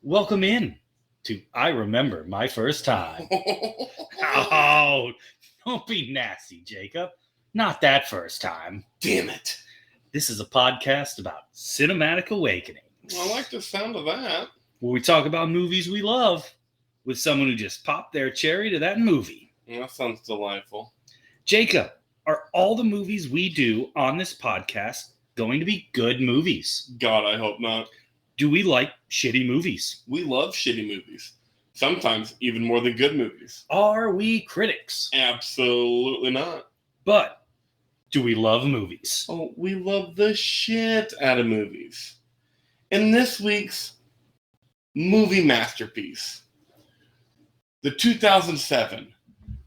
Welcome in to I Remember My First Time. Oh, don't be nasty, Jacob. Not that first time. Damn it. This is a podcast about cinematic awakenings. I like the sound of that. Where we talk about movies we love with someone who just popped their cherry to that movie. That sounds delightful. Jacob, are all the movies we do on this podcast going to be good movies? God, I hope not. Do we like shitty movies? We love shitty movies. Sometimes even more than good movies. Are we critics? Absolutely not. But do we love movies? Oh, we love the shit out of movies. In this week's movie masterpiece, the 2007,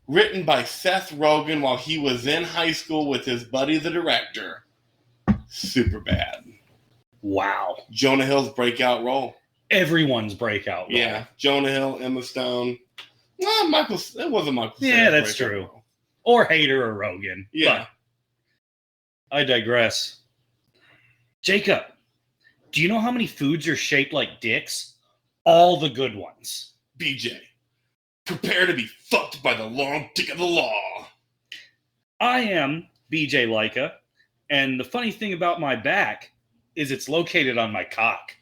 written by Seth Rogen while he was in high school with his buddy the director, Superbad. Wow. Jonah Hill's breakout role. Everyone's breakout role. Yeah, Jonah Hill, Emma Stone. Well, it wasn't Michael. Yeah, that's true. Role. Or Hader or Rogen. Yeah. But I digress. Jacob, do you know how many foods are shaped like dicks? All the good ones. BJ, prepare to be fucked by the long dick of the law. I am BJ Leica, and the funny thing about my back is it's located on my cock.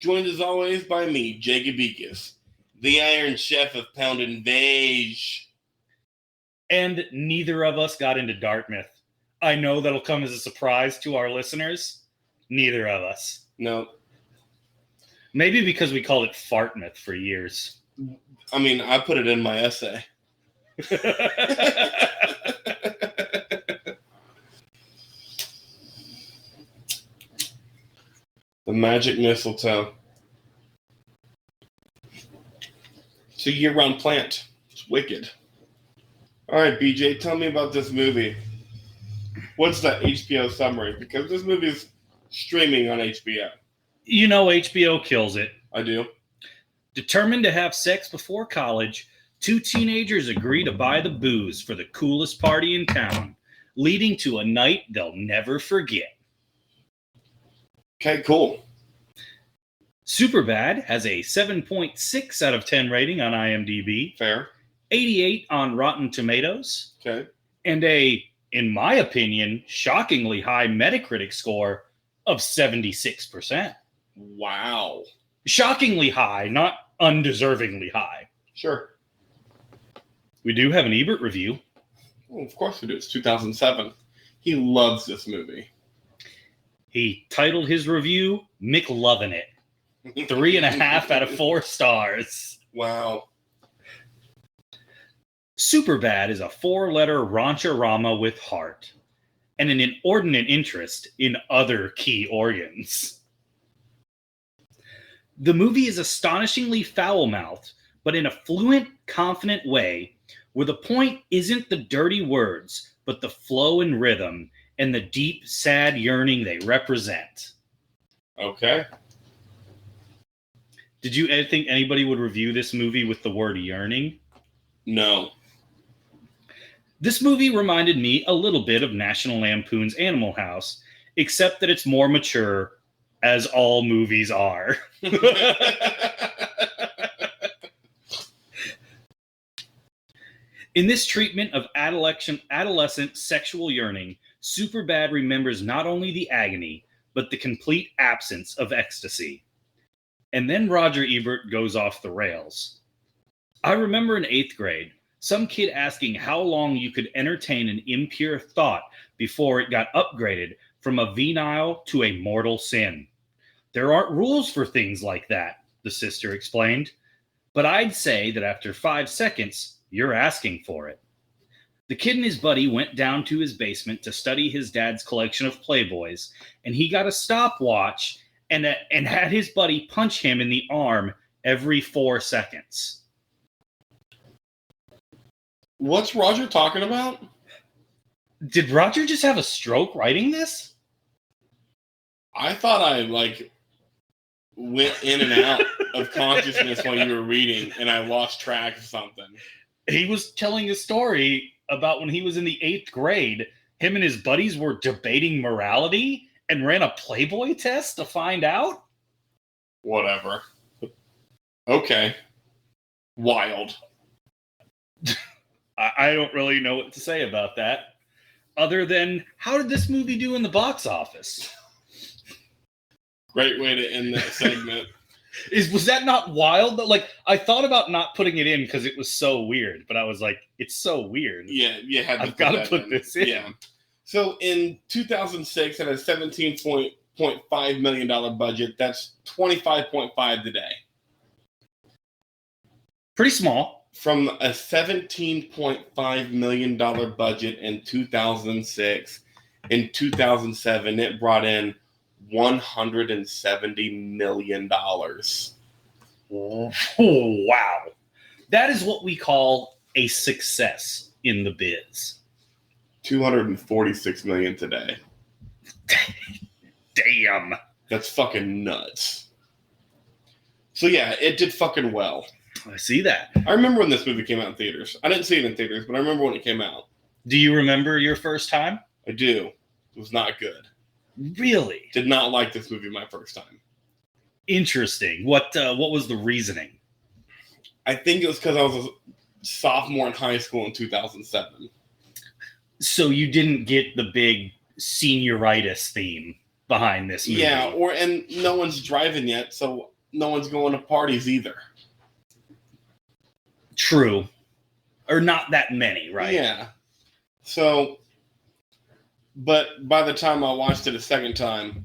Joined as always by me, Jacob Beakus, the Iron Chef of Poundin' Beige. And neither of us got into Dartmouth. I know that'll come as a surprise to our listeners. Neither of us. No. Maybe because we called it Fartmouth for years. I mean, I put it in my essay. The magic mistletoe. It's a year-round plant. It's wicked. All right, BJ, tell me about this movie. What's the HBO summary? Because this movie is streaming on HBO. You know HBO kills it. I do. Determined to have sex before college, two teenagers agree to buy the booze for the coolest party in town, leading to a night they'll never forget. Okay, cool. Superbad has a 7.6 out of 10 rating on IMDb, Fair. 88 on Rotten Tomatoes, Okay. and a, in my opinion, shockingly high Metacritic score of 76%. Wow. Shockingly high, not undeservingly high. Sure. We do have an Ebert review. Well, of course we do. It's 2007. He loves this movie. He titled his review, McLovin' It. 3.5 out of 4 stars. Wow. Superbad is a 4-letter rancherama with heart and an inordinate interest in other key organs. The movie is astonishingly foul-mouthed, but in a fluent, confident way, where the point isn't the dirty words, but the flow and rhythm and the deep, sad yearning they represent. Okay. Did you think anybody would review this movie with the word yearning? No. This movie reminded me a little bit of National Lampoon's Animal House, except that it's more mature, as all movies are. In this treatment of adolescent sexual yearning, Superbad remembers not only the agony, but the complete absence of ecstasy. And then Roger Ebert goes off the rails. I remember in 8th grade, some kid asking how long you could entertain an impure thought before it got upgraded from a venial to a mortal sin. There aren't rules for things like that, the sister explained. But I'd say that after 5 seconds, you're asking for it. The kid and his buddy went down to his basement to study his dad's collection of Playboys, and he got a stopwatch and had his buddy punch him in the arm every 4 seconds. What's Roger talking about? Did Roger just have a stroke writing this? I thought I, went in and out of consciousness while you were reading, and I lost track of something. He was telling a story about when he was in the 8th grade. Him and his buddies were debating morality and ran a Playboy test to find out. Whatever. Okay. Wild. I don't really know what to say about that, other than how did this movie do in the box office? Great way to end that segment. Was that not wild? Like, I thought about not putting it in because it was so weird, but I was like, it's so weird. Yeah, you had to I've got to put this in. Yeah. So in 2006, at a $17.5 million budget, that's 25.5 today. Pretty small. From a $17.5 million budget in 2006, in 2007, it brought in $170 million. Oh, wow. That is what we call a success in the biz. $246 million today. Damn. That's fucking nuts. So yeah, it did fucking well. I see that. I remember when this movie came out in theaters. I didn't see it in theaters, but I remember when it came out. Do you remember your first time? I do. It was not good. Really? Did not like this movie my first time. Interesting. What was the reasoning? I think it was because I was a sophomore in high school in 2007. So you didn't get the big senioritis theme behind this movie. Yeah, and no one's driving yet, so no one's going to parties either. True. Or not that many, right? Yeah. So, but by the time I watched it a second time,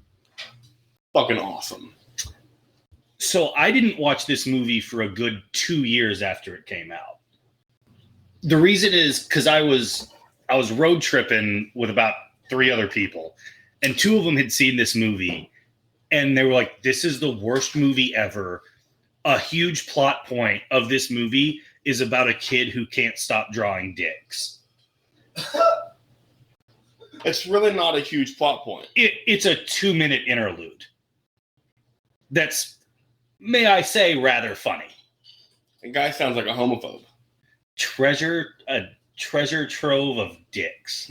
fucking awesome. So I didn't watch this movie for a good 2 years after it came out. The reason is because I was road tripping with about 3 other people, and 2 of them had seen this movie, and they were like, this is the worst movie ever. A huge plot point of this movie is about a kid who can't stop drawing dicks. It's really not a huge plot point. It's a 2-minute interlude. That's, may I say, rather funny. The guy sounds like a homophobe. A treasure trove of dicks.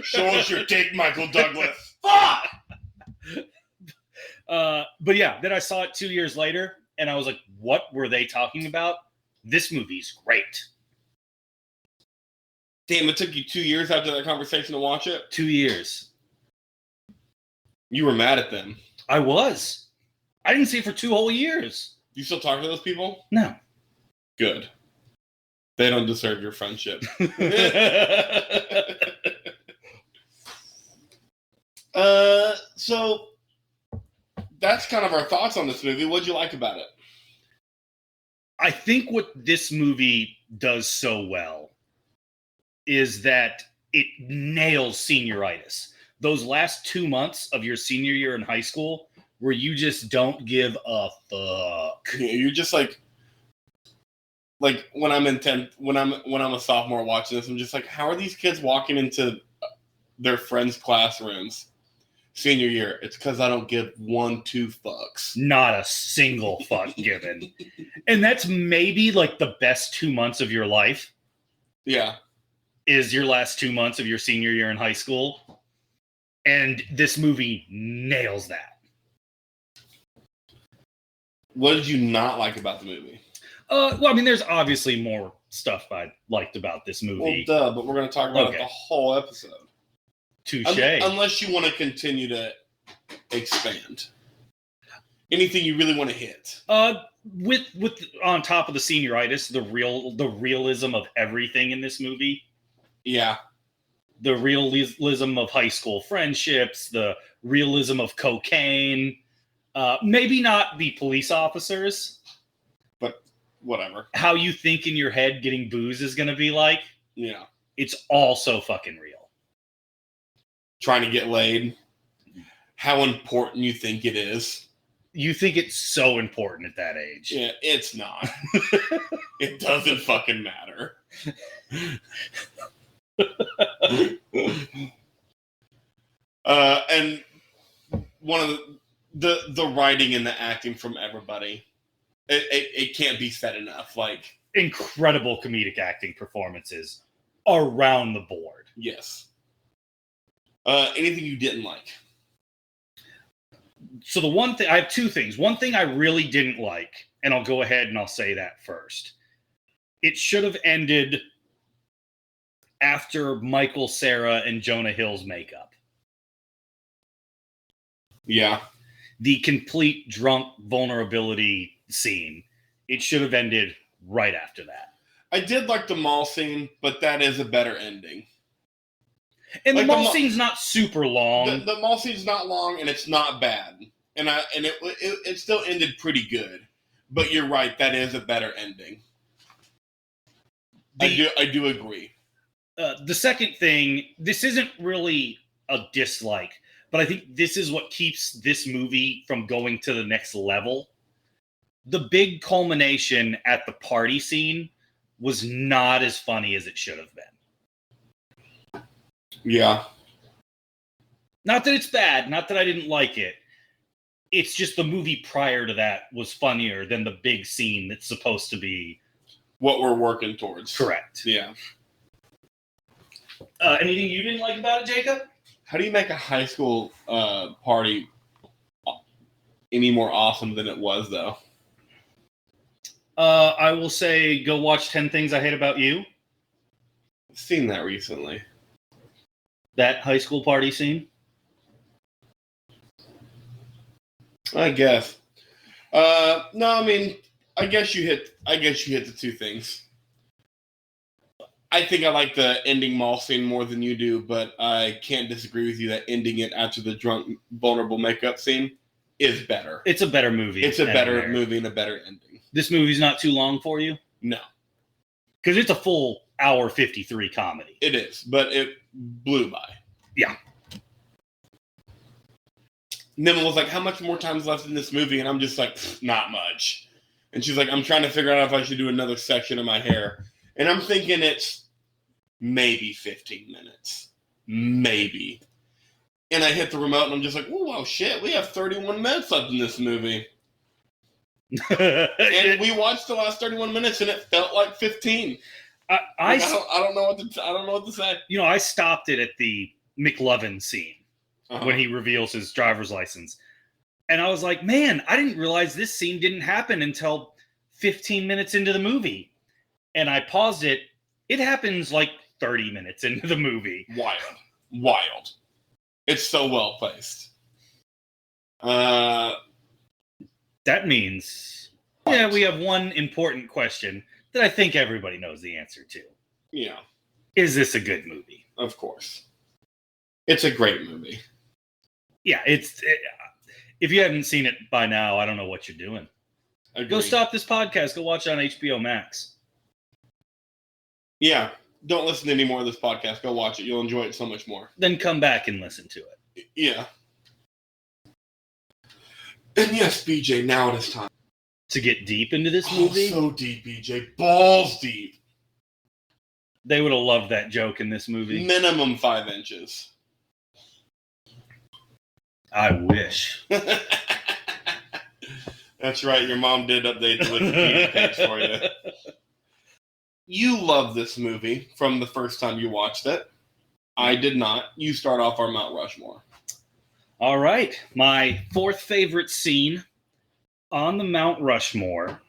Show us your dick, Michael Douglas. Fuck! But yeah, then I saw it 2 years later, and I was like, what were they talking about? This movie's great. Damn, it took you 2 years after that conversation to watch it? 2 years. You were mad at them. I was. I didn't see it for 2 whole years. You still talk to those people? No. Good. They don't deserve your friendship. So that's kind of our thoughts on this movie. What'd you like about it? I think what this movie does so well is that it nails senioritis. Those last 2 months of your senior year in high school where you just don't give a fuck. Yeah, you're just like when I'm in 10th, when I'm a sophomore watching this, I'm just like, how are these kids walking into their friends' classrooms senior year? It's because I don't give 1-2 fucks. Not a single fuck given. And that's maybe like the best 2 months of your life. Yeah. Is your last 2 months of your senior year in high school. And this movie nails that. What did you not like about the movie? Well, I mean, there's obviously more stuff I liked about this movie. Well, duh, but we're going to talk about it the whole episode. Touche. Unless you want to continue to expand. Anything you really want to hit? With on top of the senioritis, the realism of everything in this movie. Yeah. The realism of high school friendships, the realism of cocaine. Maybe not the police officers. But whatever. How you think in your head getting booze is going to be like. Yeah. It's all so fucking real. Trying to get laid. How important you think it is. You think it's so important at that age. Yeah, it's not. It doesn't fucking matter. And one of the writing and the acting from everybody, it can't be said enough. Like, incredible comedic acting performances around the board. Yes. Anything you didn't like? So the one thing, I have two things. One thing I really didn't like, and I'll go ahead and I'll say that first. It should have ended after Michael Cera and Jonah Hill's makeup. Yeah. The complete drunk vulnerability scene. It should have ended right after that. I did like the mall scene, but that is a better ending. And Like the mall scene's not super long. The mall scene's not long, and it's not bad. And it still ended pretty good. But you're right, that is a better ending. I do agree. The second thing, this isn't really a dislike, but I think this is what keeps this movie from going to the next level. The big culmination at the party scene was not as funny as it should have been. Yeah. Not that it's bad, not that I didn't like it. It's just the movie prior to that was funnier than the big scene that's supposed to be what we're working towards. Correct. Yeah. Anything you didn't like about it, Jacob? How do you make a high school party any more awesome than it was, though? I will say go watch 10 Things I Hate About You. I've seen that recently. That high school party scene? I guess. No, I mean, I guess you hit the two things. I think I like the ending mall scene more than you do, but I can't disagree with you that ending it after the drunk, vulnerable makeup scene is better. It's a better movie. It's a better movie and a better ending. This movie's not too long for you? No. Because it's a full hour 53 comedy. It is, but it blew by. Yeah. Nimble was like, how much more time's left in this movie? And I'm just like, not much. And she's like, I'm trying to figure out if I should do another section of my hair. And I'm thinking it's maybe 15 minutes. Maybe. And I hit the remote and I'm just like, oh, wow, shit. We have 31 minutes left in this movie. And we watched the last 31 minutes and it felt like 15. I don't know what to say. You know, I stopped it at the McLovin scene when he reveals his driver's license. And I was like, man, I didn't realize this scene didn't happen until 15 minutes into the movie. And I paused it. It happens like 30 minutes into the movie. Wild. It's so well placed. That means, we have one important question that I think everybody knows the answer to. Yeah. Is this a good movie? Of course. It's a great movie. Yeah, if you haven't seen it by now, I don't know what you're doing. Agreed. Go stop this podcast. Go watch it on HBO Max. Yeah. Don't listen to any more of this podcast. Go watch it. You'll enjoy it so much more. Then come back and listen to it. Yeah. And yes, BJ, now it is time. To get deep into this movie? So deep, BJ. Balls deep. They would have loved that joke in this movie. Minimum 5 inches. I wish. That's right. Your mom did update the Wikipedia page for you. You love this movie from the first time you watched it. I did not. You start off our Mount Rushmore. All right. My fourth favorite scene on the Mount Rushmore,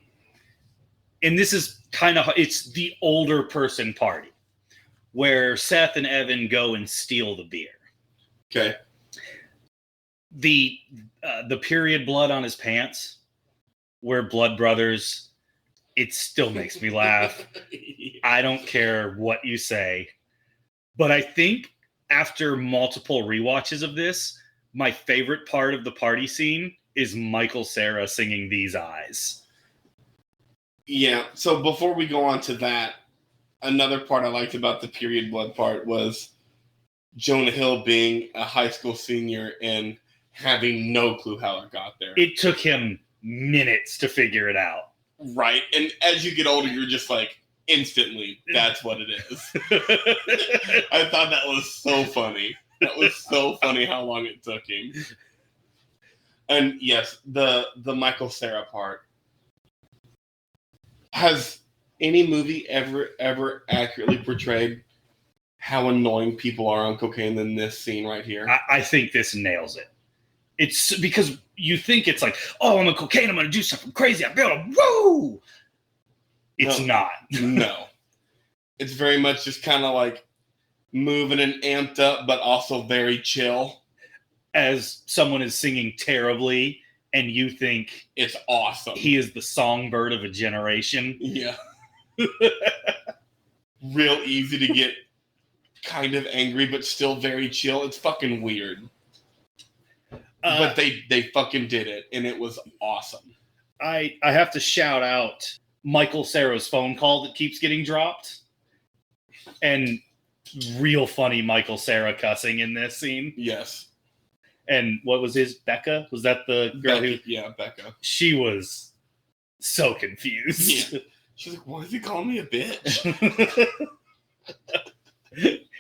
and this is it's the older person party, where Seth and Evan go and steal the beer. Okay. The period blood on his pants, where Blood Brothers, it still makes me laugh. I don't care what you say. But I think after multiple rewatches of this, my favorite part of the party scene is Michael Cera singing These Eyes. Yeah, so before we go on to that, another part I liked about the period blood part was Jonah Hill being a high school senior and having no clue how it got there. It took him minutes to figure it out. Right, and as you get older, you're just like, instantly, that's what it is. I thought that was so funny. That was so funny how long it took him. And yes, the Michael Cera part. Has any movie ever accurately portrayed how annoying people are on cocaine than this scene right here? I think this nails it. It's because you think it's like, oh, I'm on cocaine, I'm going to do something crazy, I'm going to woo! It's not. No. It's very much just kind of like moving and amped up, but also very chill. As someone is singing terribly, and you think it's awesome. He is the songbird of a generation. Yeah. Real easy to get kind of angry, but still very chill. It's fucking weird. But they fucking did it, and it was awesome. I have to shout out Michael Cera's phone call that keeps getting dropped. And real funny Michael Cera cussing in this scene. Yes. And what was his? Becca? Was that the girl who? Yeah, Becca. She was so confused. Yeah. She's like, why is he calling me a bitch?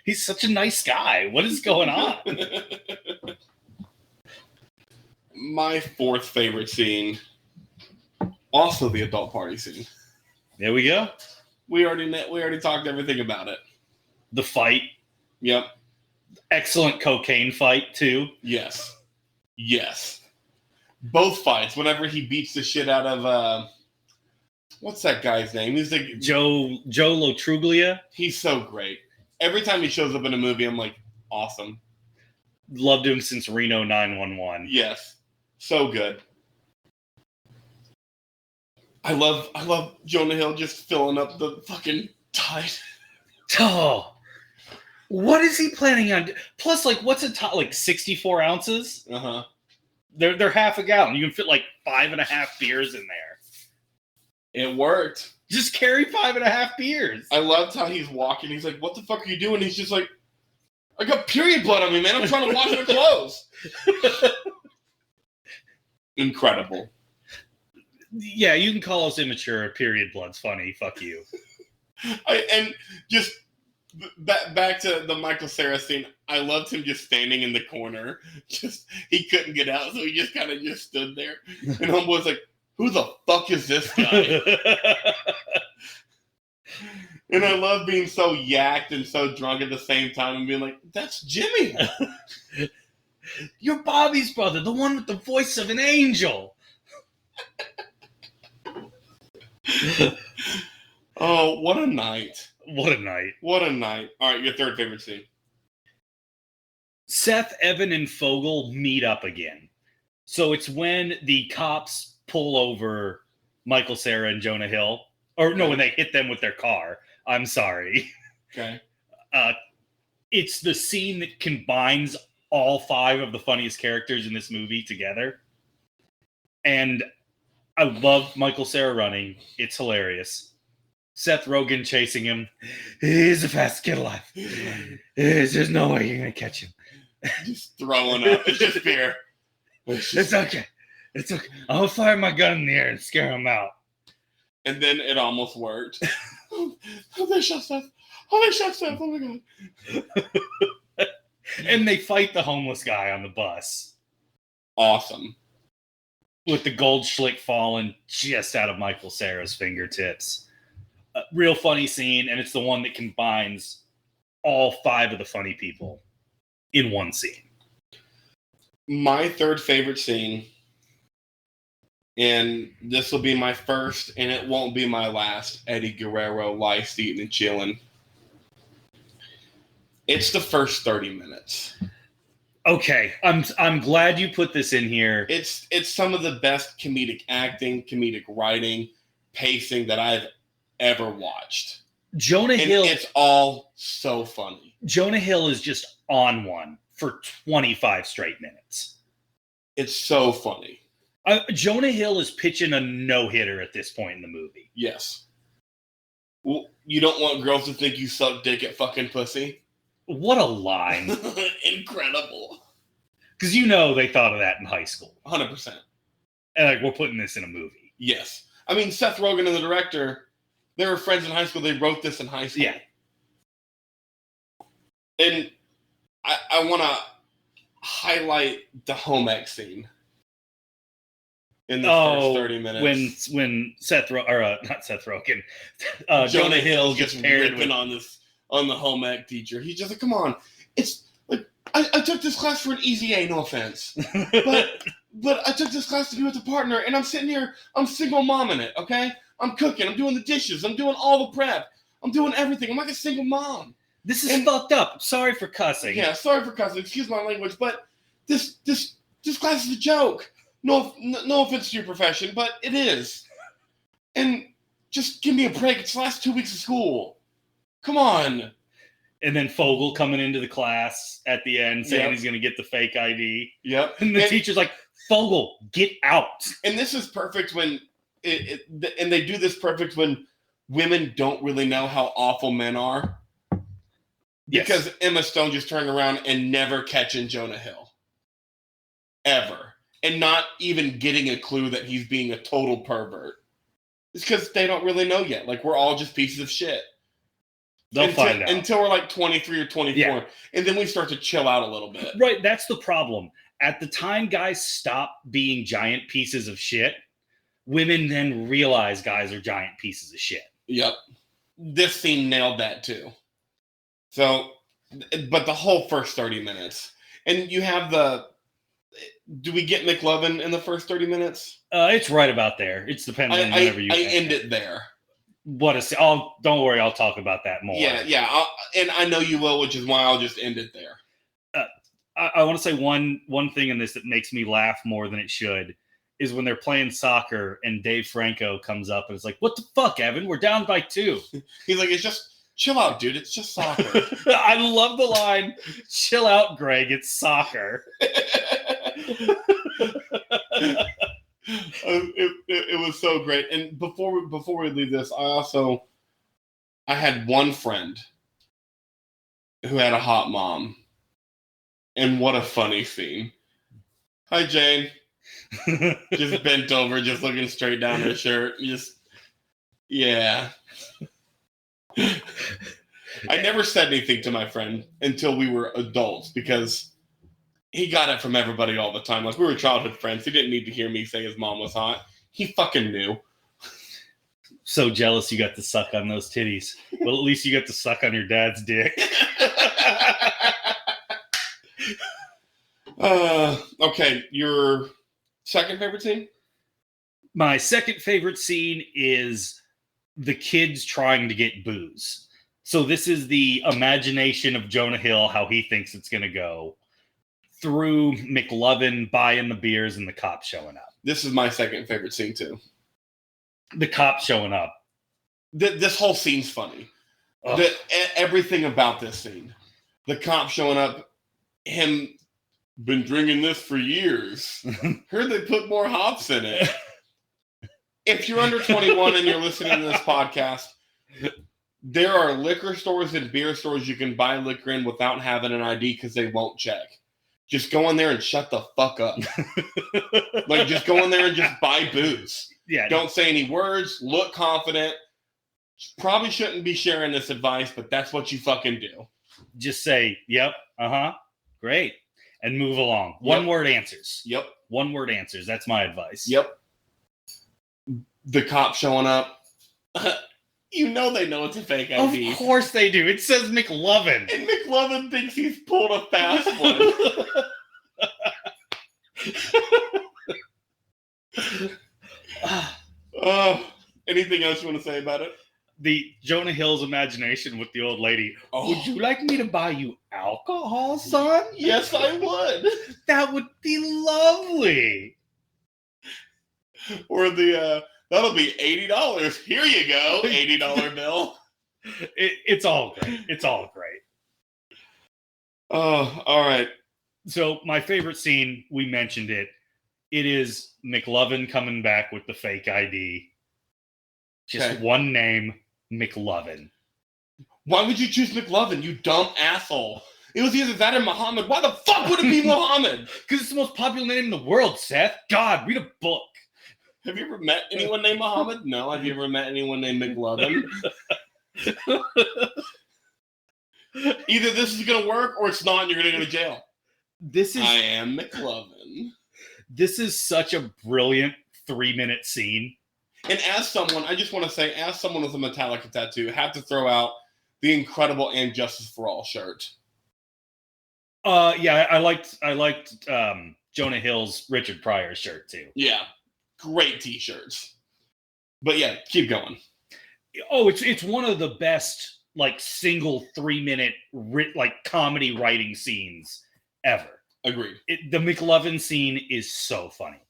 He's such a nice guy. What is going on? My fourth favorite scene, also the adult party scene. There we go. We already talked everything about it. The fight. Yep. Excellent cocaine fight, too. Yes. Both fights, whenever he beats the shit out of, what's that guy's name? He's like... Joe Lotruglia. He's so great. Every time he shows up in a movie, I'm like, awesome. Loved him since Reno 911. Yes. So good. I love Jonah Hill just filling up the fucking tide. Oh. What is he planning on? Plus, like, what's a top? Like 64 ounces? Uh-huh. They're half a gallon. You can fit like 5.5 beers in there. It worked. Just carry 5.5 beers. I loved how he's walking. He's like, what the fuck are you doing? He's just like, I got period blood on me, man. I'm trying to wash my clothes. Incredible. Yeah, you can call us immature. Period blood's funny. Fuck you. And just back to the Michael Cera scene. I loved him just standing in the corner. Just he couldn't get out, so he just kind of just stood there. And homeboy's like, "Who the fuck is this guy?" And I love being so yacked and so drunk at the same time and being like, "That's Jimmy. You're Bobby's brother, the one with the voice of an angel." Oh, what a night. What a night. What a night. All right, your third favorite scene. Seth, Evan, and Fogel meet up again. So it's when the cops pull over Michael Cera and Jonah Hill. Or no, when they hit them with their car. I'm sorry. Okay. It's the scene that combines all 5 of the funniest characters in this movie together. And I love Michael Cera running. It's hilarious. Seth Rogen chasing him. He's the fastest kid alive. There's no way you're going to catch him. Just throwing up. It's just beer. It's okay. It's okay. I'll fire my gun in the air and scare him out. And then it almost worked. Oh, they shot Seth. Oh my God. And they fight the homeless guy on the bus. Awesome. With the gold schlick falling just out of Michael Cera's fingertips. A real funny scene, and it's the one that combines all 5 of the funny people in one scene. My third favorite scene, and this will be my first, and it won't be my last, Eddie Guerrero lice eating and chilling. It's the first 30 minutes. Okay, I'm glad you put this in here. It's some of the best comedic acting, comedic writing, pacing that I've ever watched. Jonah Hill. It's all so funny. Jonah Hill is just on one for 25 straight minutes. It's so funny. Jonah Hill is pitching a no-hitter at this point in the movie. Yes. Well, you don't want girls to think you suck dick at fucking pussy? What a line. Incredible. Because you know they thought of that in high school. 100%. And like, we're putting this in a movie. Yes. I mean, Seth Rogen and the director, they were friends in high school. They wrote this in high school. Yeah. And I want to highlight the home ec scene in the first 30 minutes. When not Seth Rogen, Jonah Hill gets paired ripping on the home ec teacher. He's just like, come on, it's like I took this class for an easy A, no offense. But I took this class to be with a partner, and I'm sitting here, I'm single momming it, okay? I'm cooking, I'm doing the dishes, I'm doing all the prep, I'm doing everything. I'm like a single mom. This is fucked up. Sorry for cussing. Yeah, sorry for cussing. Excuse my language, but this class is a joke. No offense to your profession, but it is. And just give me a break. It's the last 2 weeks of school. Come on. And then Fogel coming into the class at the end saying he's going to get the fake ID. Yep. And the teacher's like, Fogel, get out. And this is perfect when and they do this perfect when women don't really know how awful men are. Yes. Because Emma Stone just turned around and never catching Jonah Hill. Ever. And not even getting a clue that he's being a total pervert. It's because they don't really know yet. Like, we're all just pieces of shit. They'll find out. Until we're like 23 or 24. Yeah. And then we start to chill out a little bit. Right, that's the problem. At the time guys stop being giant pieces of shit, women then realize guys are giant pieces of shit. Yep. This scene nailed that too. So, but the whole first 30 minutes. And you have do we get McLovin in the first 30 minutes? It's right about there. It's depending on whenever you end it there. Don't worry, I'll talk about that more. Yeah. And I know you will, which is why I'll just end it there. I want to say one thing in this that makes me laugh more than it should is when they're playing soccer and Dave Franco comes up and is like, "What the fuck, Evan? We're down by 2." He's like, "It's just chill out, dude. It's just soccer." I love the line, "Chill out, Greg. It's soccer." It was so great. And before we leave this, I had one friend who had a hot mom. And what a funny scene. Hi, Jane. Just bent over, just looking straight down her shirt. Yeah. I never said anything to my friend until we were adults because he got it from everybody all the time. Like, we were childhood friends. He didn't need to hear me say his mom was hot. He fucking knew. So jealous you got to suck on those titties. Well, at least you got to suck on your dad's dick. Okay, your second favorite scene? My second favorite scene is the kids trying to get booze. So this is the imagination of Jonah Hill, how he thinks it's going to go, through McLovin buying the beers and the cops showing up. This is my second favorite scene, too. The cops showing up. This whole scene's funny. Everything about this scene. The cops showing up, him been drinking this for years. Heard they put more hops in it. If you're under 21 and you're listening to this podcast, there are liquor stores and beer stores you can buy liquor in without having an ID because they won't check. Just go in there and shut the fuck up. Like, just go in there and just buy booze. Yeah. Don't say any words. Look confident. Probably shouldn't be sharing this advice, but that's what you fucking do. Just say, yep, great, and move along. One-word answers. Yep. One-word answers. That's my advice. Yep. The cop showing up. You know they know it's a fake ID. Of course they do. It says McLovin. And McLovin thinks he's pulled a fast one. Anything else you want to say about it? The Jonah Hill's imagination with the old lady. Oh. Would you like me to buy you alcohol, son? Yes, I would. That would be lovely. Or that'll be $80. Here you go, $80 bill. It's all great. It's all great. Oh, all right. So my favorite scene, we mentioned it. It is McLovin coming back with the fake ID. Just one name, McLovin. Why would you choose McLovin, you dumb asshole? It was either that or Muhammad. Why the fuck would it be Muhammad? Because it's the most popular name in the world, Seth. God, read a book. Have you ever met anyone named Muhammad? No. Have you ever met anyone named McLovin? Either this is going to work or it's not and you're going to go to jail. I am McLovin. This is such a brilliant 3-minute scene. And as someone, I just want to say, as someone with a Metallica tattoo, I have to throw out the incredible And Justice for All shirt. Yeah, I liked Jonah Hill's Richard Pryor shirt too. Yeah, great t-shirts. But yeah, keep going. Oh, it's one of the best like single 3-minute like comedy writing scenes ever. Agreed. The McLovin scene is so funny.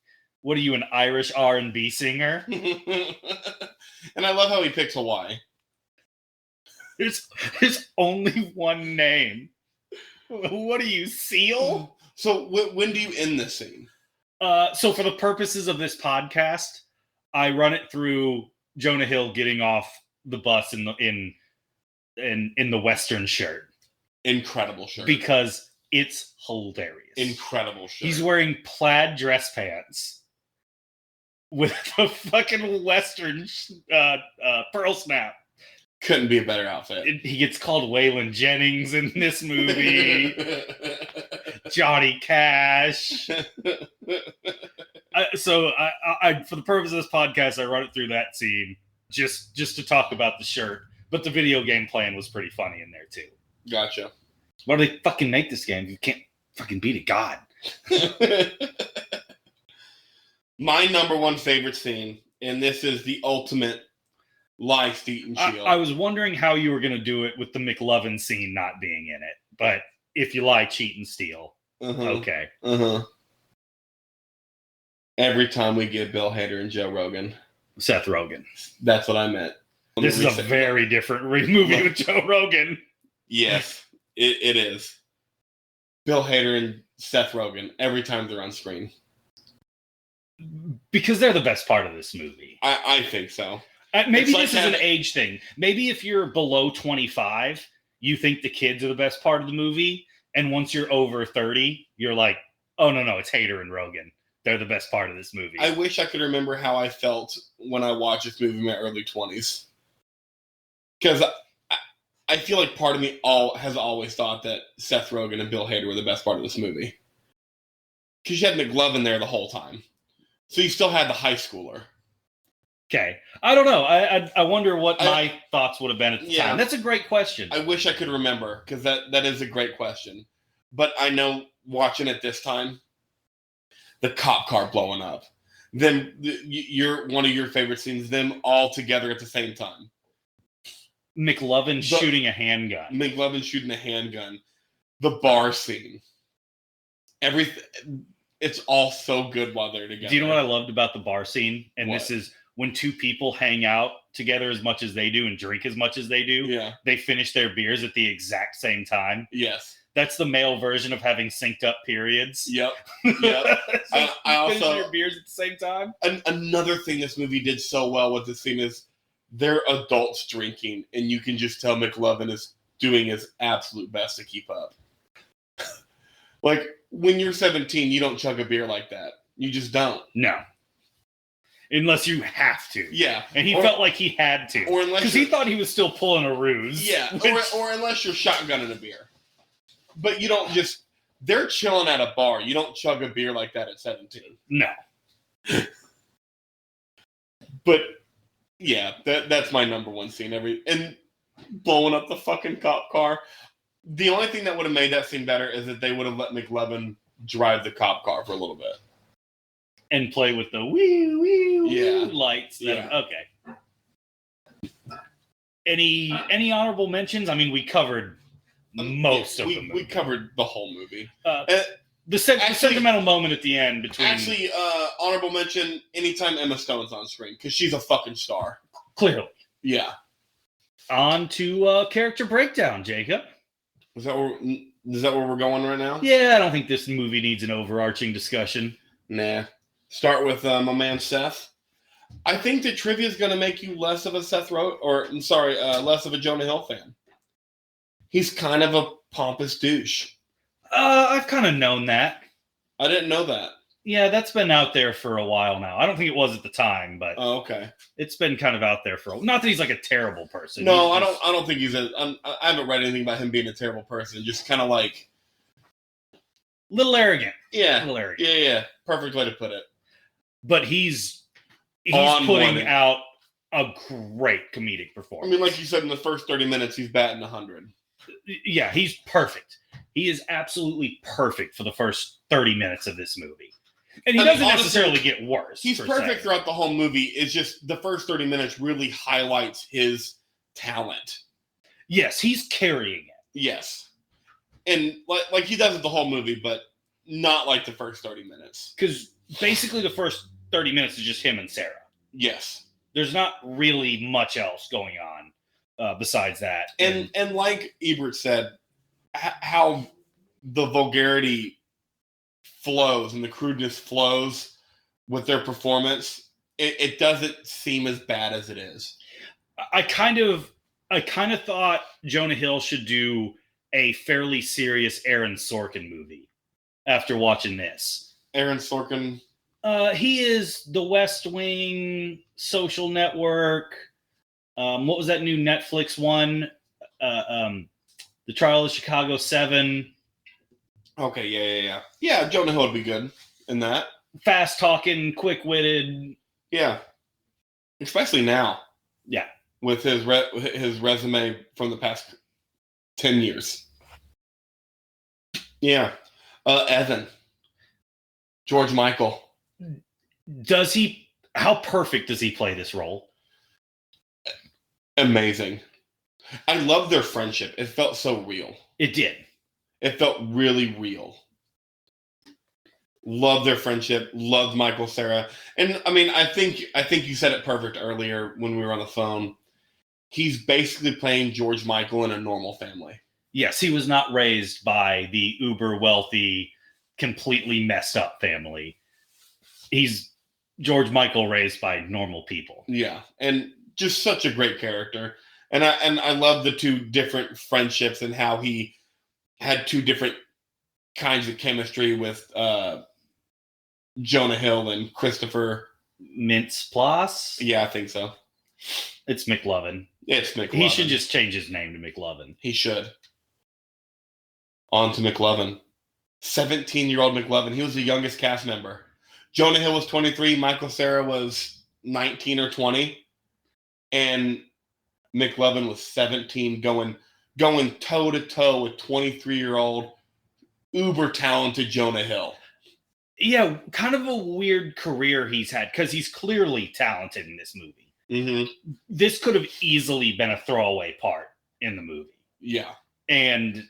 What are you, an Irish R&B singer? And I love how he picks Hawaii. There's only one name. What are you, Seal? So when do you end this scene? So for the purposes of this podcast, I run it through Jonah Hill getting off the bus in the Western shirt. Incredible shirt. Because it's hilarious. Incredible shirt. He's wearing plaid dress pants with a fucking Western pearl snap. Couldn't be a better outfit. He gets called Waylon Jennings in this movie. Johnny Cash. So for the purpose of this podcast, I run it through that scene just to talk about the shirt. But the video game plan was pretty funny in there too. Gotcha. Why do they fucking make this game? You can't fucking beat a god. My number one favorite scene, and this is the ultimate lie, steal, and shield. I was wondering how you were going to do it with the McLovin scene not being in it. But if you lie, cheat, and steal. Okay. Every time we get Bill Hader and Joe Rogan. Seth Rogen. That's what I meant. This is a very different movie with Joe Rogan. Yes, it is. Bill Hader and Seth Rogen every time they're on screen. Because they're the best part of this movie. I think so. Maybe this is an age thing. Maybe if you're below 25, you think the kids are the best part of the movie. And once you're over 30, you're like, oh, no, it's Hader and Rogan. They're the best part of this movie. I wish I could remember how I felt when I watched this movie in my early 20s. Because I feel like part of me has always thought that Seth Rogen and Bill Hader were the best part of this movie. Because you had McLovin there the whole time. So you still had the high schooler. Okay. I don't know. I wonder what my thoughts would have been at the time. That's a great question. I wish I could remember, because that is a great question. But I know watching it this time, the cop car blowing up. Then one of your favorite scenes, them all together at the same time. McLovin shooting a handgun. McLovin shooting a handgun. The bar scene. Everything. It's all so good while they're together. Do you know what I loved about the bar scene? And this is when two people hang out together as much as they do and drink as much as they do. Yeah. They finish their beers at the exact same time. Yes. That's the male version of having synced up periods. Yep. So I also finish your beers at the same time. Another thing this movie did so well with this scene is they're adults drinking, and you can just tell McLovin is doing his absolute best to keep up. Like, when you're 17, you don't chug a beer like that. You just don't. No. Unless you have to. Yeah. And he felt like he had to. Or unless because he thought he was still pulling a ruse. Yeah. Or unless you're shotgunning a beer. But you don't just... They're chilling at a bar. You don't chug a beer like that at 17. No. But, yeah, that's my number one scene. And blowing up the fucking cop car... The only thing that would have made that scene better is that they would have let McLovin drive the cop car for a little bit. And play with the wee lights. Okay. Any honorable mentions? I mean, we covered most of the movie. We covered the whole movie. The sentimental moment at the end between... Actually, honorable mention, anytime Emma Stone's on screen, because she's a fucking star. Clearly. Yeah. On to character breakdown, Jacob. Is that where we're going right now? Yeah, I don't think this movie needs an overarching discussion. Nah. Start with my man Seth. I think the trivia is going to make you less of a less of a Jonah Hill fan. He's kind of a pompous douche. I've kind of known that. I didn't know that. Yeah, that's been out there for a while now. I don't think it was at the time, but okay, it's been kind of out there for a while. Not that he's like a terrible person. No, I don't think he's I haven't read anything about him being a terrible person. Just kind of like little arrogant. Yeah, little arrogant. Yeah. Perfect way to put it. But he's putting out a great comedic performance. I mean, like you said, in the first 30 minutes, he's batting 100. Yeah, he's perfect. He is absolutely perfect for the first 30 minutes of this movie. And he doesn't necessarily get worse. He's perfect throughout the whole movie. It's just the first 30 minutes really highlights his talent. Yes, he's carrying it. Yes. And like he does it the whole movie, but not like the first 30 minutes. Because basically the first 30 minutes is just him and Sarah. Yes. There's not really much else going on besides that. And like Ebert said, how the vulgarity flows and the crudeness flows with their performance, it doesn't seem as bad as it is. I kind of thought Jonah Hill should do a fairly serious Aaron Sorkin movie after watching this. Aaron Sorkin? He is The West Wing, Social Network. What was that new Netflix one? The Trial of Chicago 7. Okay, yeah. Yeah, Jonah Hill would be good in that. Fast talking, quick witted. Yeah, especially now. Yeah, with his resume from the past 10 years. Yeah, Evan, George Michael. How perfect does he play this role? Amazing. I love their friendship. It felt so real. It did. It felt really real. Love their friendship. Loved Michael Cera. And I mean, I think you said it perfect earlier when we were on the phone. He's basically playing George Michael in a normal family. Yes, he was not raised by the uber wealthy, completely messed up family. He's George Michael raised by normal people. Yeah, and just such a great character. And I love the two different friendships and how he had two different kinds of chemistry with Jonah Hill and Christopher Mintz-Plasse? Yeah, I think so. It's McLovin. It's McLovin. He should just change his name to McLovin. He should. On to McLovin. 17-year-old McLovin. He was the youngest cast member. Jonah Hill was 23. Michael Cera was 19 or 20. And McLovin was 17, going toe-to-toe with 23-year-old uber talented Jonah Hill. Yeah, kind of a weird career he's had because he's clearly talented in this movie. Mm-hmm. This could have easily been a throwaway part in the movie. Yeah. And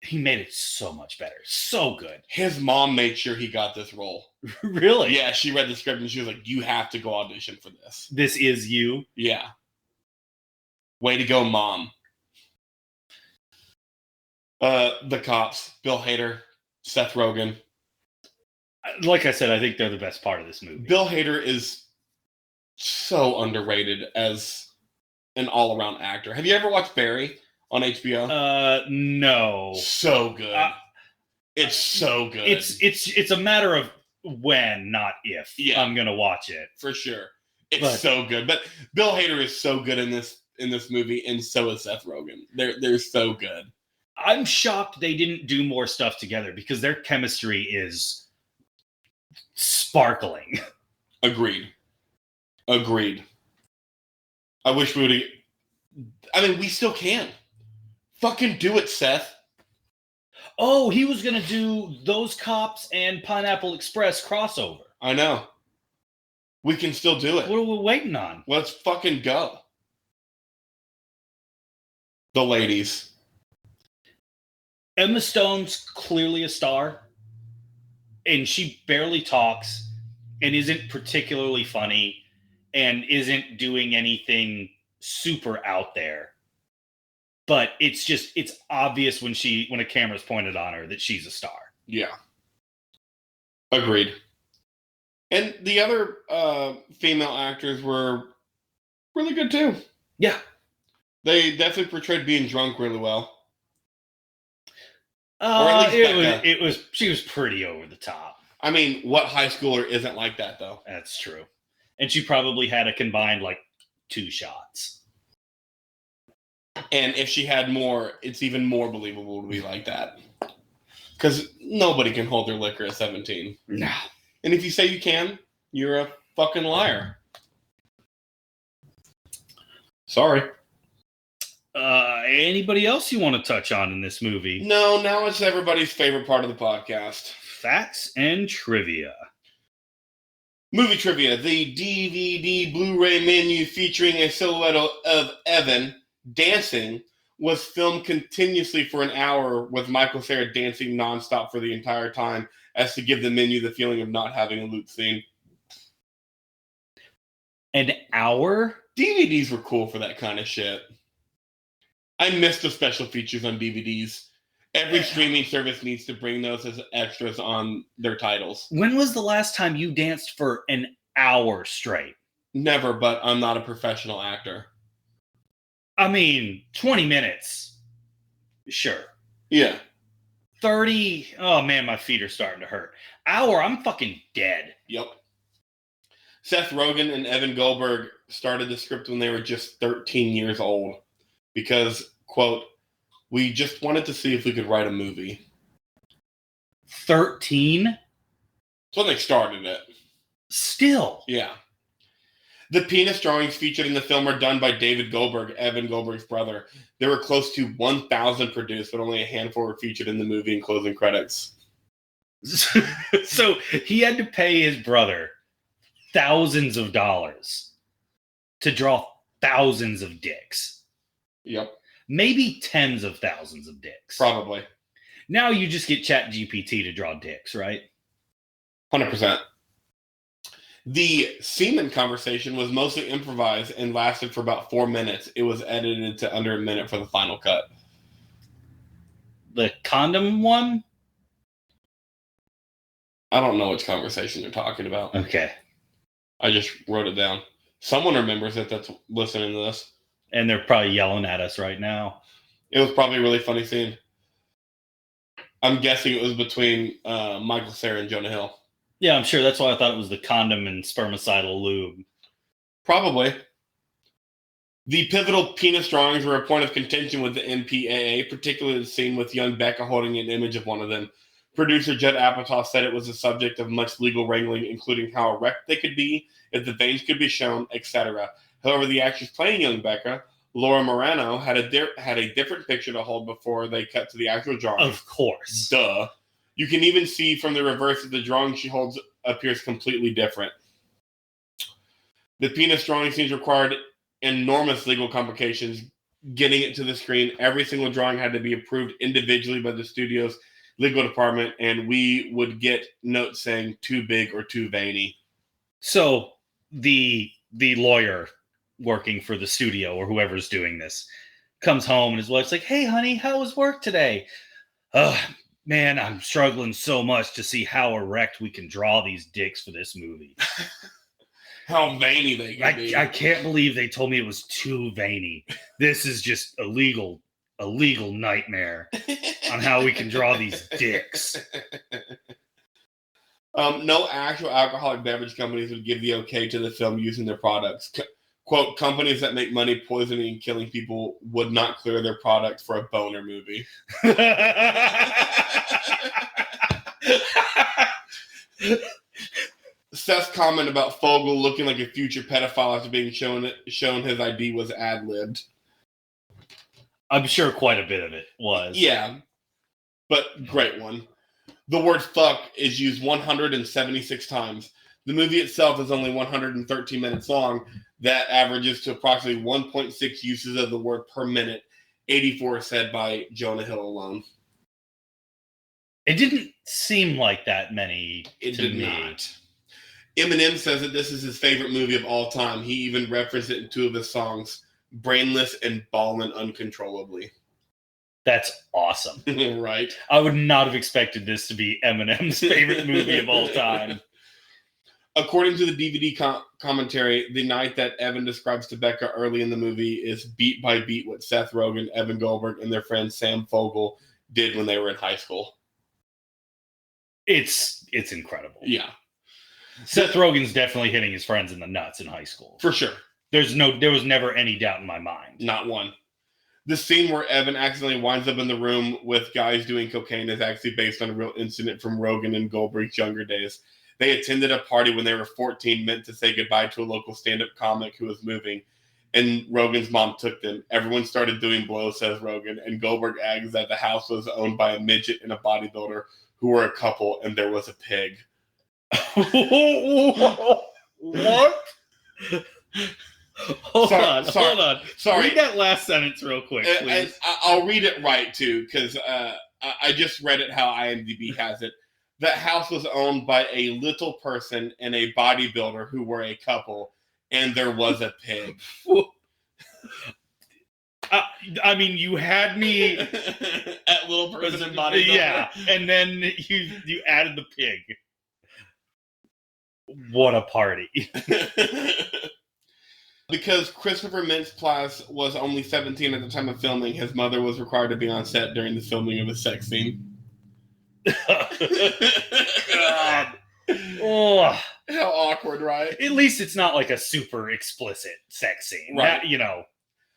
he made it so much better. So good. His mom made sure he got this role. Really? Yeah, she read the script and she was like, you have to go audition for this. This is you? Yeah. Way to go, Mom. The cops, Bill Hader, Seth Rogen. Like I said, I think they're the best part of this movie. Bill Hader is so underrated as an all-around actor. Have you ever watched Barry on HBO? No. So good. It's so good. It's a matter of when, not if. Yeah. I'm gonna watch it for sure. It's so good. But Bill Hader is so good in this movie, and so is Seth Rogen. They're so good. I'm shocked they didn't do more stuff together because their chemistry is sparkling. Agreed. I wish we would have. I mean, we still can. Fucking do it, Seth. Oh, he was going to do Those Cops and Pineapple Express crossover. I know. We can still do it. What are we waiting on? Let's fucking go. The ladies. Emma Stone's clearly a star, and she barely talks and isn't particularly funny and isn't doing anything super out there. But it's obvious when a camera's pointed on her that she's a star. Yeah. Agreed. And the other female actors were really good too. Yeah. They definitely portrayed being drunk really well. Or at least she was pretty over the top. I mean, what high schooler isn't like that though? That's true. And she probably had a combined 2 shots. And if she had more, it's even more believable to be like that. Because nobody can hold their liquor at 17. No. And if you say you can, you're a fucking liar. Sorry. Anybody else you want to touch on in this movie? No, now it's everybody's favorite part of the podcast. Facts and trivia. Movie trivia. The DVD Blu-ray menu featuring a silhouette of Evan dancing was filmed continuously for an hour with Michael Cera dancing nonstop for the entire time as to give the menu the feeling of not having a loop scene. An hour? DVDs were cool for that kind of shit. I miss the special features on DVDs. Every streaming service needs to bring those as extras on their titles. When was the last time you danced for an hour straight? Never, but I'm not a professional actor. I mean, 20 minutes. Sure. Yeah. 30. Oh, man, my feet are starting to hurt. Hour, I'm fucking dead. Yep. Seth Rogen and Evan Goldberg started the script when they were just 13 years old because, quote, we just wanted to see if we could write a movie. 13? That's when they started it. Still. Yeah. The penis drawings featured in the film are done by David Goldberg, Evan Goldberg's brother. There were close to 1,000 produced, but only a handful were featured in the movie and closing credits. So he had to pay his brother thousands of dollars to draw thousands of dicks. Yep. Maybe tens of thousands of dicks. Probably. Now you just get ChatGPT to draw dicks, right? 100%. The semen conversation was mostly improvised and lasted for about 4 minutes. It was edited to under a minute for the final cut. The condom one? I don't know which conversation you're talking about. Okay. I just wrote it down. Someone remembers it that's listening to this. And they're probably yelling at us right now. It was probably a really funny scene. I'm guessing it was between Michael Cera and Jonah Hill. Yeah, I'm sure. That's why I thought it was the condom and spermicidal lube. Probably. The pivotal penis drawings were a point of contention with the MPAA, particularly the scene with young Becca holding an image of one of them. Producer Judd Apatow said it was the subject of much legal wrangling, including how erect they could be, if the veins could be shown, etc. However, the actress playing young Becca, Laura Morano, had a different picture to hold before they cut to the actual drawing. Of course. Duh. You can even see from the reverse that the drawing she holds appears completely different. The penis drawing scenes required enormous legal complications. Getting it to the screen, every single drawing had to be approved individually by the studio's legal department, and we would get notes saying too big or too veiny. So the lawyer working for the studio or whoever's doing this comes home and his wife's like, "Hey, honey, how was work today?" Man, I'm struggling so much to see how erect we can draw these dicks for this movie. How veiny they can be. I can't believe they told me it was too veiny. This is just a legal nightmare on how we can draw these dicks. No actual alcoholic beverage companies would give the okay to the film using their products. Quote, companies that make money poisoning and killing people would not clear their product for a boner movie. Seth's comment about Fogel looking like a future pedophile after being shown his ID was ad-libbed. I'm sure quite a bit of it was. Yeah, but great one. The word fuck is used 176 times. The movie itself is only 113 minutes long. That averages to approximately 1.6 uses of the word per minute. 84 said by Jonah Hill alone. It didn't seem like that many It to did me. not. Eminem says that this is his favorite movie of all time. He even referenced it in 2 of his songs, Brainless and Ballin' Uncontrollably. That's awesome. Right? I would not have expected this to be Eminem's favorite movie of all time. According to the DVD commentary, the night that Evan describes to Becca early in the movie is beat by beat what Seth Rogen, Evan Goldberg, and their friend Sam Fogel did when they were in high school. It's incredible. Yeah. Seth Rogen's definitely hitting his friends in the nuts in high school. For sure. There was never any doubt in my mind. Not one. The scene where Evan accidentally winds up in the room with guys doing cocaine is actually based on a real incident from Rogen and Goldberg's younger days. They attended a party when they were 14, meant to say goodbye to a local stand-up comic who was moving. and Rogen's mom took them. Everyone started doing blows, says Rogen, and Goldberg adds that the house was owned by a midget and a bodybuilder who were a couple, and there was a pig. What? Hold on. Sorry. Read that last sentence real quick, please. I'll read it right, too, because I just read it how IMDb has it. That house was owned by a little person and a bodybuilder who were a couple, and there was a pig. I mean, you had me at little person and bodybuilder. Yeah, and then you added the pig. What a party. Because Christopher Mintz-Plasse was only 17 at the time of filming, his mother was required to be on set during the filming of a sex scene. God. Oh. How awkward, right? At least it's not like a super explicit sex scene. Right. That,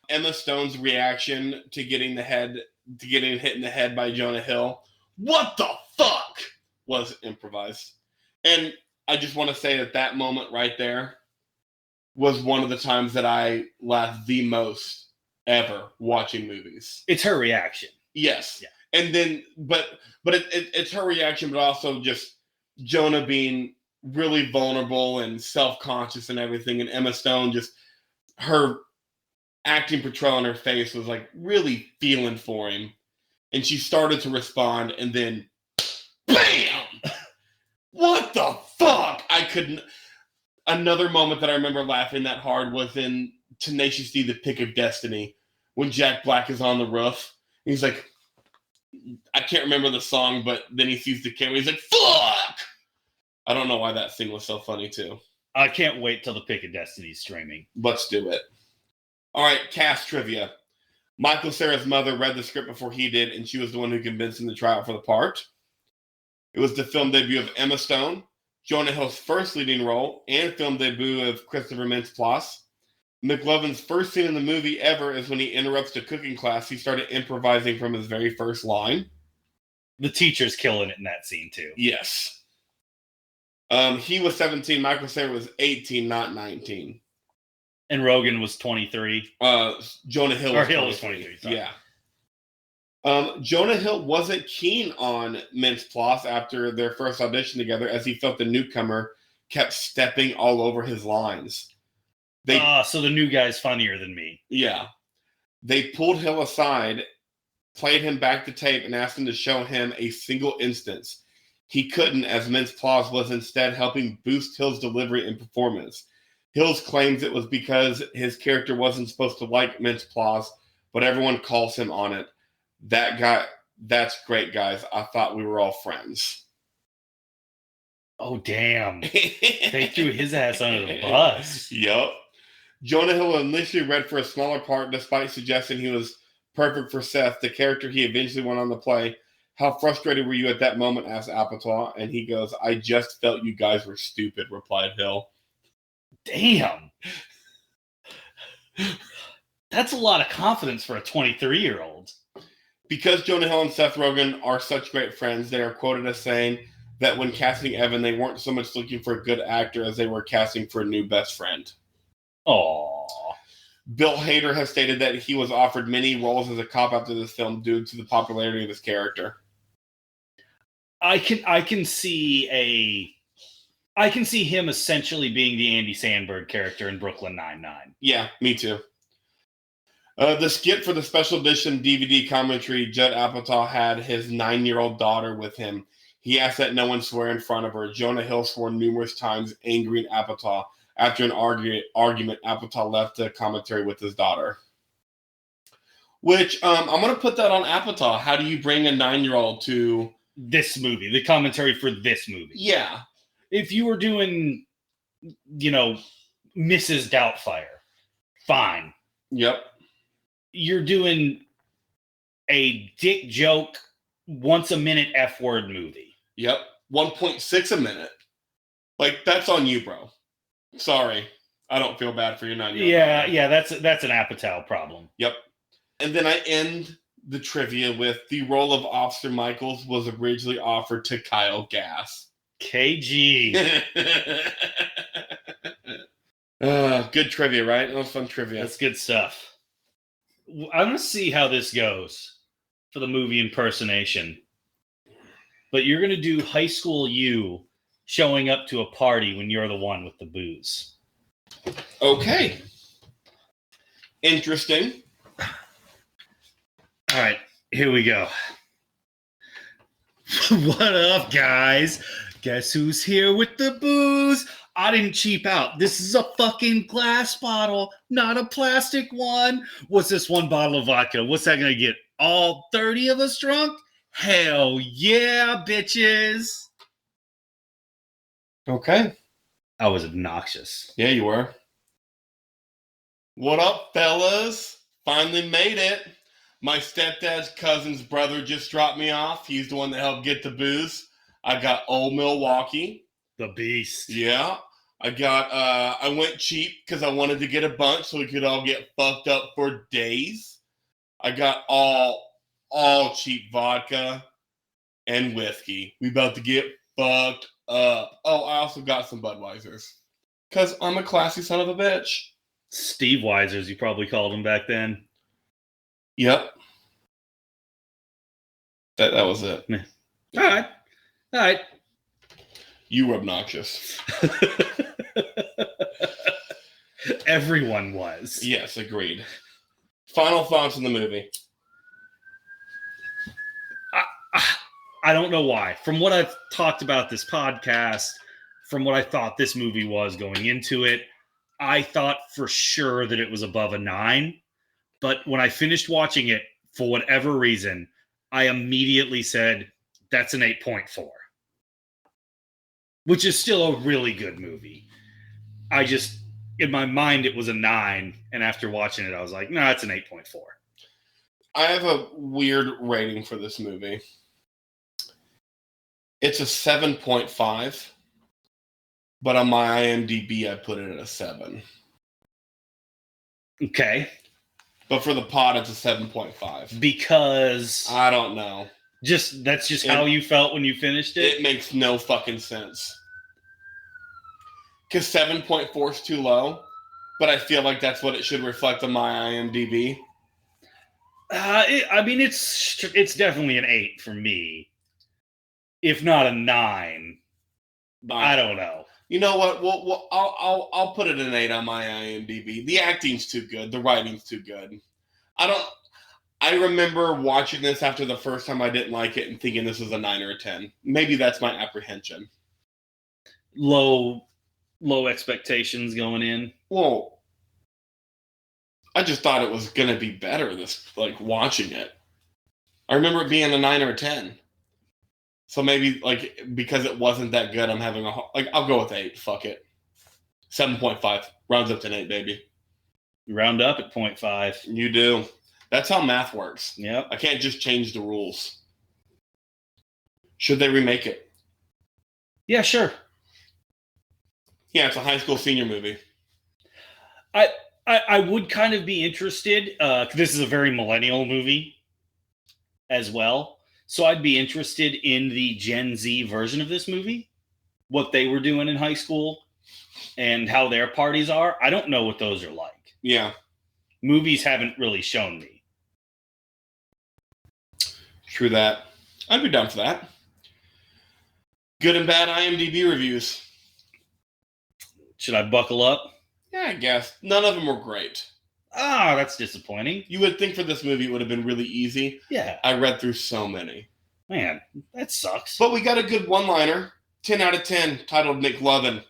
Emma Stone's reaction to getting hit in the head by Jonah Hill, what the fuck, was improvised. And I just want to say that moment right there was one of the times that I laughed the most ever watching movies. It's her reaction. Yes. Yeah. And then, but it's her reaction, but also just Jonah being really vulnerable and self-conscious and everything, and Emma Stone, just her acting portrayal on her face was like really feeling for him, and she started to respond, and then BAM! What the fuck? I couldn't. Another moment that I remember laughing that hard was in Tenacious D: The Pick of Destiny, when Jack Black is on the roof. He's like, I can't remember the song, but then he sees the camera. He's like, fuck! I don't know why that thing was so funny, too. I can't wait till The Pick of Destiny is streaming. Let's do it. All right, cast trivia. Michael Cera's mother read the script before he did, and she was the one who convinced him to try out for the part. It was the film debut of Emma Stone, Jonah Hill's first leading role, and film debut of Christopher Mintz-Plasse. McLovin's first scene in the movie ever is when he interrupts the cooking class. He started improvising from his very first line. The teacher's killing it in that scene, too. Yes. He was 17. Michael Cera was 18, not 19. And Rogen was 23. Jonah Hill was 23. Sorry. Yeah. Jonah Hill wasn't keen on Mintz-Plasse after their first audition together, as he felt the newcomer kept stepping all over his lines. So the new guy's funnier than me. Yeah. They pulled Hill aside, played him back to tape, and asked him to show him a single instance. He couldn't, as Mintz-Plasse was instead helping boost Hill's delivery and performance. Hills claims it was because his character wasn't supposed to like Mintz-Plasse, but everyone calls him on it. That guy, that's great, guys. I thought we were all friends. Oh, damn. They threw his ass under the bus. Yup. Jonah Hill initially read for a smaller part, despite suggesting he was perfect for Seth, the character he eventually went on to play. How frustrated were you at that moment, asked Apatow, and he goes, I just felt you guys were stupid, replied Hill. Damn. That's a lot of confidence for a 23-year-old. Because Jonah Hill and Seth Rogen are such great friends, they are quoted as saying that when casting Evan, they weren't so much looking for a good actor as they were casting for a new best friend. Aww. Bill Hader has stated that he was offered many roles as a cop after this film due to the popularity of his character. I can see him essentially being the Andy Samberg character in Brooklyn Nine-Nine. Yeah, me too. The skit for the special edition DVD commentary, Judd Apatow had his 9-year-old daughter with him. He asked that no one swear in front of her. Jonah Hill swore numerous times, angering Apatow. After an argument, Apatow left the commentary with his daughter. Which, I'm going to put that on Apatow. How do you bring a 9-year-old to this movie, the commentary for this movie? Yeah. If you were doing, Mrs. Doubtfire, fine. Yep. You're doing a dick joke, once a minute F-word movie. Yep. 1.6 a minute. Like, that's on you, bro. Sorry. I don't feel bad for your 9-year-old. Yeah, that's an Apatow problem. Yep. And then I end the trivia with the role of Officer Michaels was originally offered to Kyle Gass. KG. Good trivia, right? That was fun trivia. That's good stuff. I'm going to see how this goes for the movie impersonation. But you're going to do high school you showing up to a party when you're the one with the booze. Okay. Interesting. All right, here we go. What up, guys? Guess who's here with the booze? I didn't cheap out. This is a fucking glass bottle, not a plastic one. What's this one bottle of vodka? What's that going to get? All 30 of us drunk? Hell yeah, bitches. Okay. I was obnoxious. Yeah, you were. What up, fellas? Finally made it. My stepdad's cousin's brother just dropped me off. He's the one that helped get the booze. I got Old Milwaukee. The beast. Yeah. I went cheap because I wanted to get a bunch so we could all get fucked up for days. I got all cheap vodka and whiskey. We about to get fucked up. Oh, I also got some Budweisers because I'm a classy son of a bitch. Steve Weisers, you probably called him back then. Yep. That was it. All right. You were obnoxious. Everyone was. Yes, agreed. Final thoughts on the movie. I don't know why. From what I've talked about this podcast, from what I thought this movie was going into it, I thought for sure that it was above a 9. But when I finished watching it, for whatever reason, I immediately said, that's an 8.4. Which is still a really good movie. In my mind, it was a 9. And after watching it, I was like, no, it's an 8.4. I have a weird rating for this movie. It's a 7.5. But on my IMDb, I put it at a 7. Okay. But for the pod, it's a 7.5. Because I don't know. That's just how you felt when you finished it? It makes no fucking sense. Because 7.4 is too low, but I feel like that's what it should reflect on my IMDb. It's definitely an 8 for me, if not a 9. I don't know. You know what? Well, I'll put it an 8 on my IMDb. The acting's too good. The writing's too good. I remember watching this after the first time I didn't like it and thinking this was a 9 or a 10. Maybe that's my apprehension. Low expectations going in. Well, I just thought it was going to be better watching it. I remember it being a 9 or a 10. So maybe, because it wasn't that good, I'm having I'll go with 8. Fuck it. 7.5. Rounds up to an 8, baby. Round up at 0.5. You do. That's how math works. Yep. I can't just change the rules. Should they remake it? Yeah, sure. Yeah, it's a high school senior movie. I would kind of be interested. This is a very millennial movie as well. So I'd be interested in the Gen Z version of this movie, what they were doing in high school and how their parties are. I don't know what those are like. Yeah. Movies haven't really shown me. True that. I'd be down for that. Good and bad IMDb reviews. Should I buckle up? Yeah, I guess. None of them were great. Ah, that's disappointing. You would think for this movie it would have been really easy. Yeah. I read through so many. Man, that sucks. But we got a good one-liner. 10 out of 10, titled McLovin.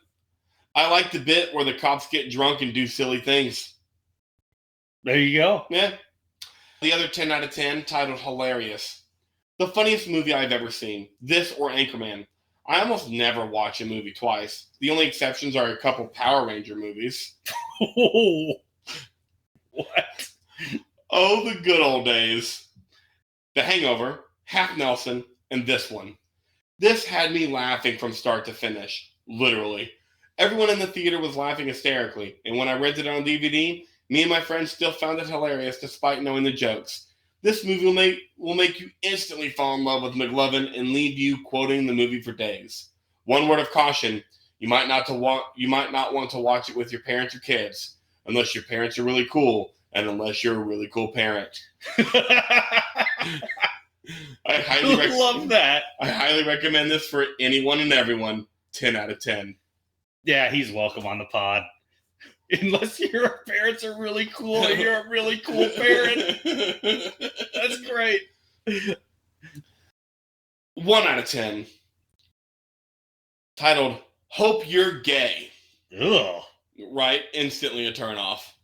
I like the bit where the cops get drunk and do silly things. There you go. Yeah. The other 10 out of 10, titled Hilarious. The funniest movie I've ever seen. This or Anchorman. I almost never watch a movie twice. The only exceptions are a couple Power Ranger movies. What? Oh, the good old days. The Hangover, Half Nelson, and this one. This had me laughing from start to finish. Literally. Everyone in the theater was laughing hysterically, and when I rented it on DVD, me and my friends still found it hilarious despite knowing the jokes. This movie will make you instantly fall in love with McLovin and leave you quoting the movie for days. One word of caution, You might not want to watch it with your parents or kids, unless your parents are really cool, and unless you're a really cool parent. I love that. I highly recommend this for anyone and everyone. 10 out of 10. Yeah, he's welcome on the pod. Unless your parents are really cool and you're a really cool parent. That's great. 1 out of 10. Titled, Hope You're Gay. Ugh. Right? Instantly a turn off.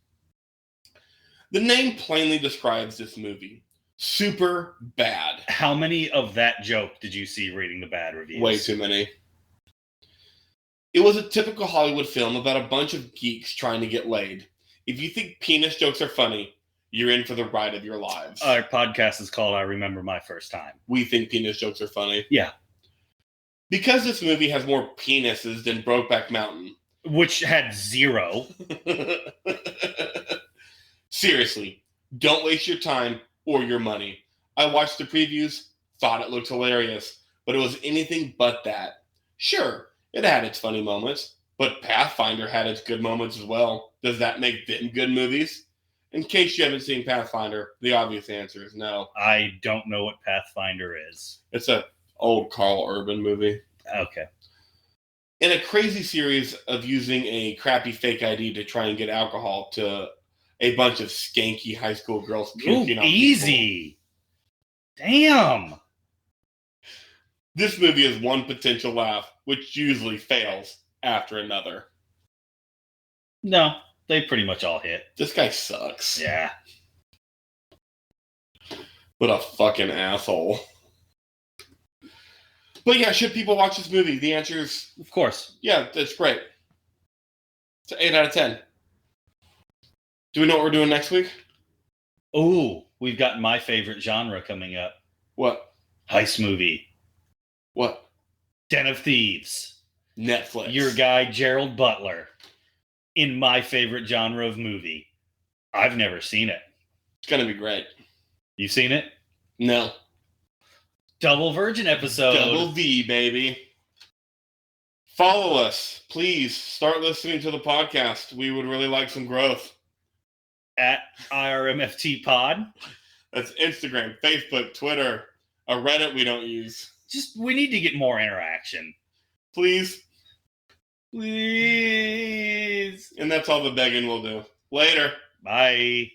The name plainly describes this movie. Super bad. How many of that joke did you see reading the bad reviews? Way too many. It was a typical Hollywood film about a bunch of geeks trying to get laid. If you think penis jokes are funny, you're in for the ride of your lives. Our podcast is called I Remember My First Time. We think penis jokes are funny. Yeah. Because this movie has more penises than Brokeback Mountain. Which had 0. Seriously, don't waste your time or your money. I watched the previews, thought it looked hilarious, but it was anything but that. Sure, it had its funny moments, but Pathfinder had its good moments as well. Does that make them good movies? In case you haven't seen Pathfinder, the obvious answer is no. I don't know what Pathfinder is. It's an old Carl Urban movie. Okay. In a crazy series of using a crappy fake ID to try and get alcohol to a bunch of skanky high school girls puking on easy. People. Damn. This movie is one potential laugh, which usually fails after another. No, they pretty much all hit. This guy sucks. Yeah. What a fucking asshole. But yeah, should people watch this movie? The answer is... Of course. Yeah, that's great. It's an 8 out of 10. Do we know what we're doing next week? Oh, we've got my favorite genre coming up. What? Heist movie. What? Den of Thieves. Netflix. Your guy, Gerald Butler. In my favorite genre of movie. I've never seen it. It's going to be great. You seen it? No. Double Virgin episode. Double V, baby. Follow us. Please start listening to the podcast. We would really like some growth. At IRMFT Pod. That's Instagram, Facebook, Twitter, a Reddit we don't use. We need to get more interaction. Please. Please. And that's all the begging we'll do. Later. Bye.